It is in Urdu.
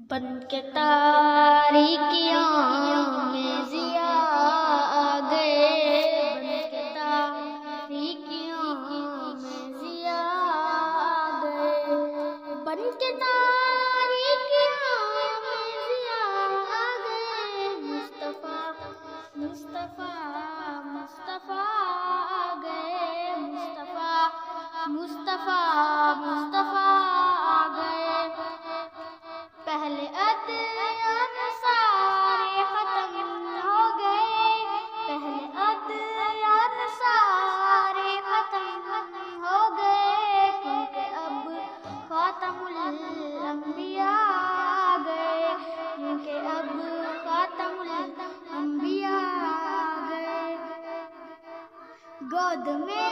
بن کے تاریکیوں میں ضیا آ گئے، بن کے تاریکیوں میں ضیا آ گئے، بن کے تاریکیوں میں ضیا آ گئے، مصطفیٰ مصطفیٰ مصطفیٰ آ گئے، مصطفیٰ مصطفیٰ مصطفیٰ آ گئے، پہلے ادیان سارے ختم ہو گئے، پہلے ادیان سارے ختم ہو گئے، کیونکہ اب خاتم الانبیاء آ گئے، کیونکہ اب خاتم الانبیاء آ گئے، گود میں